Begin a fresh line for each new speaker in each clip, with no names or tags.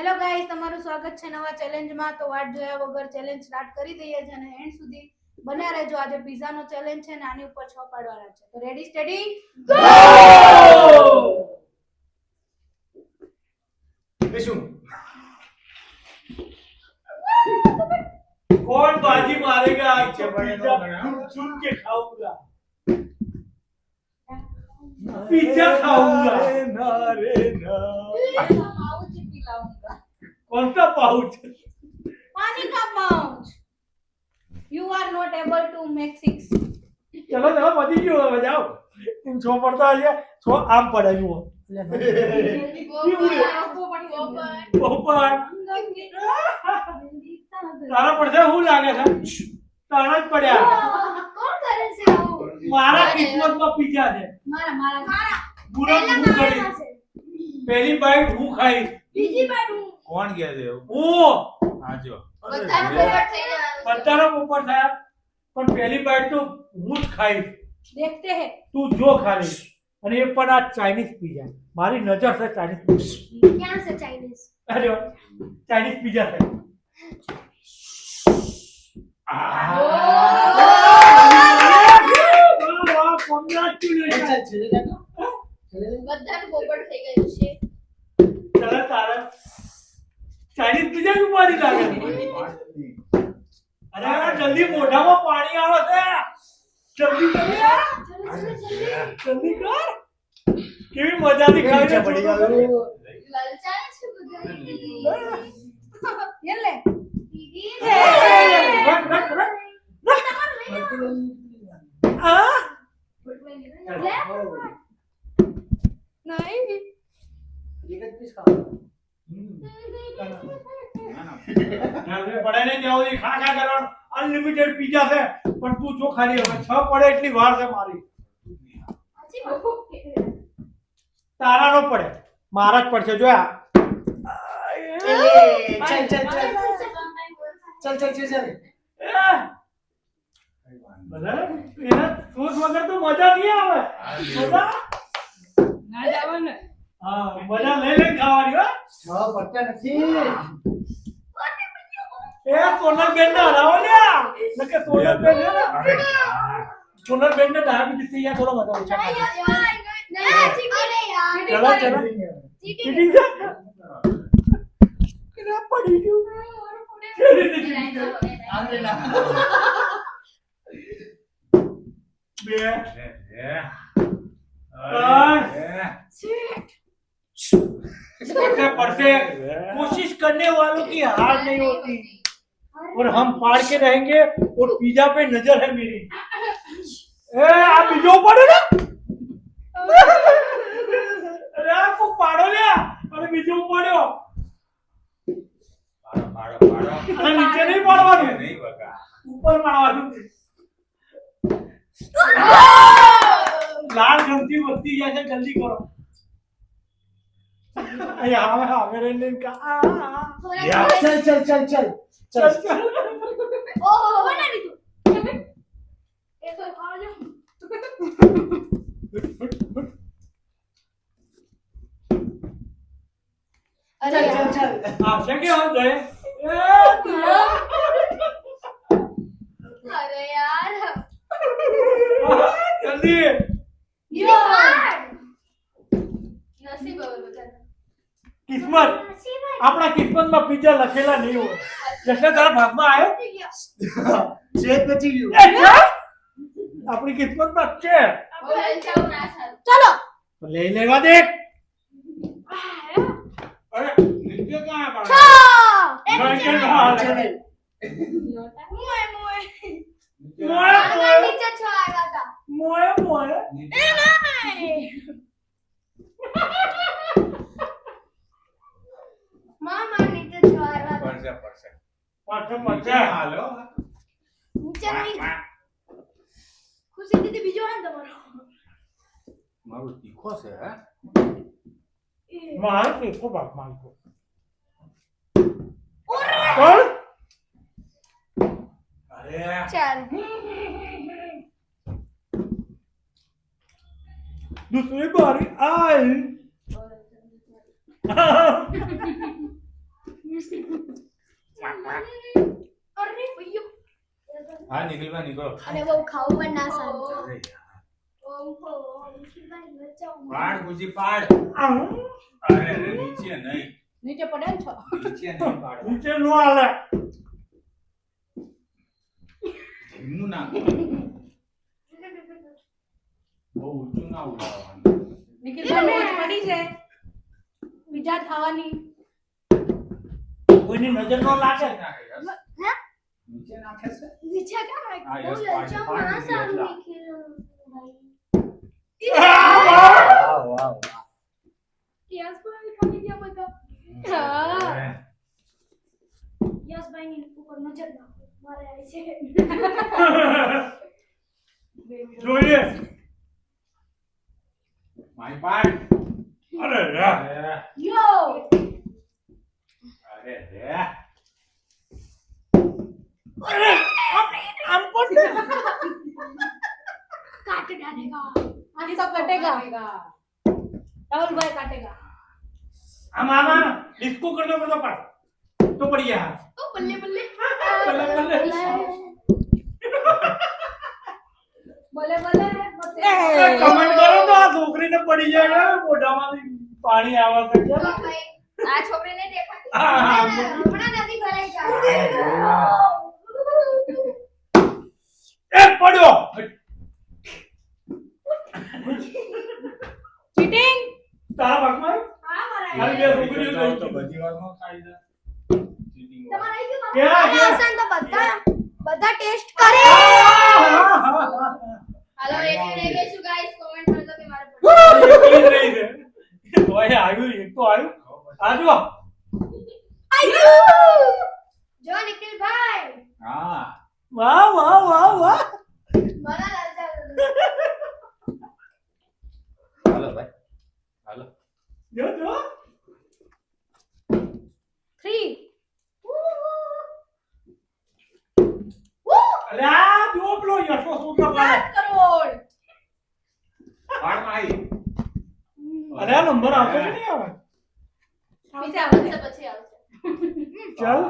Hello guys, તમારું સ્વાગત છે નવા ચેલેન્જમાં. તો વાટ જોયા વગર ચેલેન્જ સ્ટાર્ટ કરી દઈએ છે અને એન્ડ સુધી બન્યા રહેજો. આજે પિઝાનો ચેલેન્જ છે અને આની ઉપર 6 પાડવાના છે. તો રેડી સ્ટેડી ગો!
શું
कौन बाजी मारेगा
पीछे पड़े तो
पिज्जा चुन के खाऊंगा पिज्जा खाऊंगा
ना रे ना
पाउच पिलाऊंगा.
कौन सा पाउच
पानी का pouch. You are not able to make 6.
चलो चलो मजी क्यों है जाओ तुम छो पड़ता है छो आम पड़ा ही वो પોપટ તારા પડશે હું લાગે છે તારા જ પડ્યા
કોણ કરે છે આવું?
મારા કિસ્મતમાં પિઝા છે
મારા
પૂરો હું કરી પહેલી બાઈટ હું ખાઈશ
બીજી બાજુ
કોણ કહે છે એવું?
હું
હા જો
બધાનો પોપટ થઈ જવાનો.
બધાનો પોપટ થયા પણ પહેલી બાઈટ તો હું જ ખાઈશ
देखते हैं
તું જો ખાલી અને એ પણ આ ચાઇનીઝ પિઝા મારી નજર છે ચાઇનીઝ
क्या से चाइनीज.
અરે ચાઇનીઝ પિઝા છે
બધાનો પોપટ થઈ ગયું છે.
ચાલે તારે ચાઇનીઝ પિઝા નું પાણી લાગે અરે જલ્દી મોઢામાં પાણી આવે છે જલ્દી કર યાર જલ્દી કર કેવી મજાથી ખાઈ છે
પડી ગયું
લલચાય છે બધા. ये ले दीदी
રખ રખ રખ આ
ले नहीं
પડે નહીં જાવ દી ખા ખા કરવાનું અનલિમિટેડ પિઝા છે પણ તું જો ખાલી હવે 6 પડે એટલી વાર છે મારી તારા નો પડે મારા જ પડશે જો આ
चल चल चल चल चल चल चल
બધા એના સોસ વગર તો મજા નહીં આવે મજા
ના જવાનું.
હા મજા લઈ લઈ ખાવાની હો
पट्टा नहीं
એ સોનલ બેન ને હરાવો લ્યા નકે સોનલ બેન હે ને સોનલ બેન ને ડાયાબિટીસ થઈ ગયા થોડો મજા ઓછા ખાજો. ચલો ચલો ચીટિંગ છે કેના પડી ગયું કેવી રીતે cheating કરે?
आने ना
બે पढ़ते कोशिश करने वालों की हार नहीं होती और हम पाड़ के रहेंगे और पिज्जा पे नजर है मेरी ए आप बीजो पड़े ना अरे आपको पाड़ो लिया अरे बीजो पड़ो अरे नीचे नहीं पाड़वानो
नहीं बका
ऊपर पाड़वानो लाल घंटी बत्ती जैसे जल्दी करो यहाँ मेरे ने कहा
चल चल चल चल
चल
ओहो बना दी तू. एक और खा लो.
चल चल चल
आप से क्या हो गए
अरे यार
जल्दी
यार नसीब है बेचारा.
किस्मत अपना किस्मत में पिज्जा लखेला नहीं हो जैसे तारा भाग में आयो
सेहत बची गई
ए क्या अपनी किस्मत में अच्छे है
चलो
तो ले लेगा देख अरे नीचे कहाँ है
छा
नीचे कहाँ है
चल
मोए मोए
मोए मोए
नीचे छा आएगा था.
मोए मोए
मामा नीचे छा आएगा था.
परसे परसे
पाछे पाछे
हालो
नीचे नहीं खुशी दीदी बीजो है તમારો.
मारो तीखो से है
मार देखो बाप मार को
और
कौन
अरे
चल
दूसरी बारी आई
અરે ભઈયો
हाँ निकल बा निकलो
અને બહુ ખાવું પણ ના સારું
अरे यार
ઓહો નિખિલભાઈ બચાવો
પાડ ગુજી પાડ અરે અરે નીચે નહીં
નીચે પડે ને છો
નીચે નહીં પાડ
नीचे नो आला
ધીમું ના બહુ ઊંચું ના ઉડાવવાનું
નિખિલભાઈ મોજ પડી છે બીજા ખાવાની
कोई नजर नो लागे
નીચે નાખે છે
નીચે ક્યાં
હા,
બહુ
યસ,
લજાવ
પાડ,
ના
પાડ,
સારું
એટલા.
નિખિલભાઈ
वाह वाह
યશભાઈ ખાલી ગયા બધા
અરે,
યશભાઈની ઉપર નજર નાખો મારે આવી છે
જોઈએ
મારી પાડ
અરે યાર
અરે
યો
અરે રે
અરે આમ કોણ
કાટ ડાલેગા
आज तो कटेगा राहुल भाई काटेगा
આમ આમ આમ ડિસ્કો કરતો કરતો પડ તો પડી ગયા
ઓ બલ્લે બલ્લે
બલ્લે બલ્લે
बोले बोले
કમેન્ટ કરો તો આ છોકરીને પડી જાય મોઢામાંથી પાણી આવવા છે
ભાઈ આ છોકરીને દેખાતી
હા, હા.
હમણાં નથી ભરાઈ જાય
એક પડ્યો
चीटिंग
તારા ભાગમાં
હા મારા
ખાલી બે છોકરીઓ
જાઓ તો
ગઈ
બધી વારમાં ખાઈ જાય ચીટિંગ
તમારે આવી ગયું
ક્યાં
અરે
ગયા?
આસાન તો બધા ટેસ્ટ કરે હાલો રેડી રહી ગઈ છું ગાઈસ કોમેન્ટ કરજો કે મારે
એક જ રહી છે તો એ આવ્યું એક તો આવ્યું આજો
આયુ જો નિખિલભાઈ
હા
વાહ વાહ વાહ વાહ
મને લાલચા
હાલો ભાઈ હાલો
જો જો
3
અરે આ જો પેલો યશો છોકરો પાડે
7 करोड़
પાડ મારી
અરે આ નંબર આવતો કે નહીં આવે
पीछे आवશે
પછી આવશે
ચાલ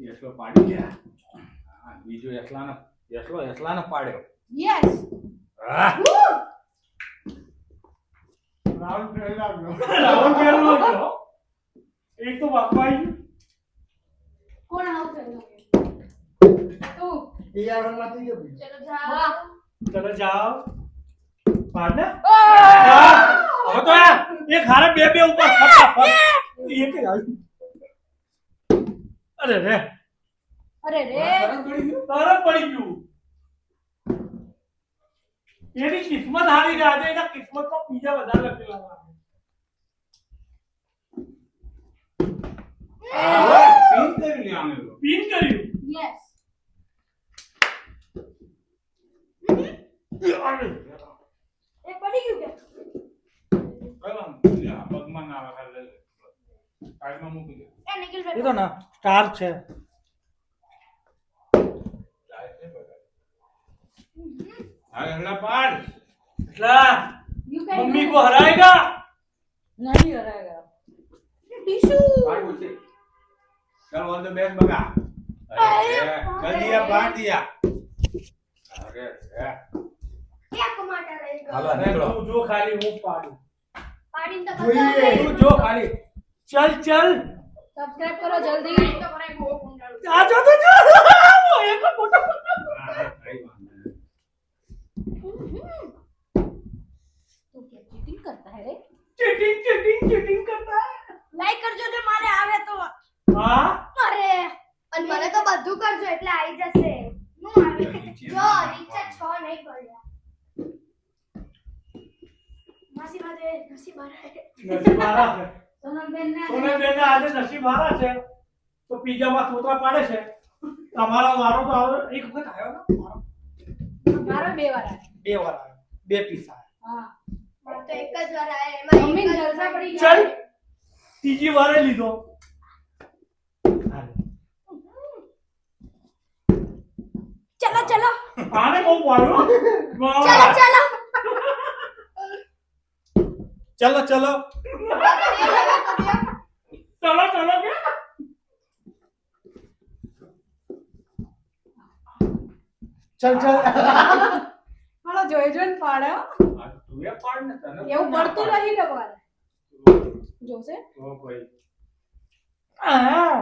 યશલો પાડી ગયા હા બીજો યશલાને પાડ્યો
यस
હા
રાहुल પહેલા ગયો એક તો બાપા આવી
કોણ આવશે તું
એ આવડમાંથી ગયો
ચલો
વાહ.
જાઓ
ચલો જાઓ પાડ ને
ओ
હવે તો યાર એક હારે બે બે ઉપર ફટાફટ એક જ આવ્યું અરે રે
अरे रे
તરત પડી ગયું એની કિસ્મત હારી ગયા છે એના કિસ્મત તો બીજા વધારે લખેલા છે
પિન કરી લેવાનું તો.
પિન કર્યું
यस
અરે
એ પડી ગયું કે
કરવાનું. લ્યા, પગમાં ના આવે ખાલી સાઈડમાં મૂકી દે
એ નિખિલભાઈ
એ તો ના સ્ટાર છે
હા યશલા પાડ
એટલા
यू कैन
मम्मी को हराएगा
नहीं हराएगा
ટીશુ
पाड़ मुझे चल ऑल द बेस्ट बगा अरे कर दिया बांट दिया अरे अरे
એક માટા રહી ગયો
હાલો.
अरे तू जो खाली वो पाडू
પાડીને તો
જોઈએ.
બધા
तू जो खाली चल चल
सब्सक्राइब करो जल्दी
તો મને બહુ કુંડાળું
आ जा तो जा वो एक फोटो
कई बात नहीं
तू क्या चीटिंग करता है रे
चीटिंग चीटिंग चीटिंग करता है
લાઈક કરજો જો મારે આવે તો
हाँ
અરે અને મને તો બધું કરજો એટલે આવી જશે હું આવે જો નીચે 6 નહીં પડ્યા માસી માજે નસીબ આરે
नसीब हारा है
सोनल बेन ने
तूने बेटा आज नसीब हारा है तो पिज्जा में सोतरा पाड़े છે તમારો વારો તો આવે એક વખત આવ્યો ને મારો
मारो बे वाला है
બે વાર આવ્યો બે પીસ આવ્યા
हां
મારે તો એક જ વાર આવે એમાં
મમ્મી
એક જ
જલસા પડી
चल ત્રીજી વારે લીધો
ચલો ચલો
આને બહુ માર્યો
ચલો ચલો
चलो चलो चलो चलो के
चल चल
હાલો જોઈ જોઈને પાડે હો.
આ તું એ પાડ ને તને
એવું
ના
પડતું
પાડે.
નહીં તમારે જોશે
તો ભાઈ
આ.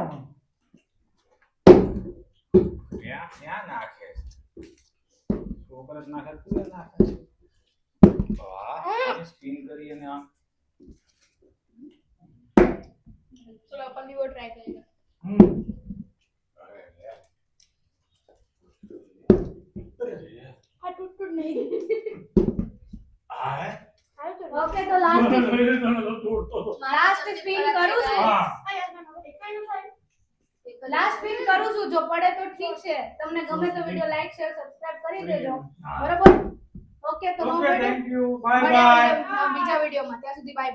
ક્યાં નાખે છે? છોકરો જ નાખે તું એ નાખે છે. વાહ સ્પિન કરી અને આમ
ચલો अपन भी वो ट्राई करेगा
હમ.
અરે લે.
આ ટૂટ નહીં
આ હે?
ઓકે તો લાસ્ટ
તોડતો હતો.
લાસ્ટ સ્પિન કરું છું
હા.
લાસ્ટ સ્પિન કરું છું જો પડે તો ઠીક છે તમને ગમે તો વિડિયો લાઈક શેર સબસ્ક્રાઇબ કરી દેજો
હા.
બરોબર ઓકે તો
ઓકે થેન્ક યુ બાય
મળીએ
બાય
બીજા વિડિયોમાં ત્યાં સુધી બાય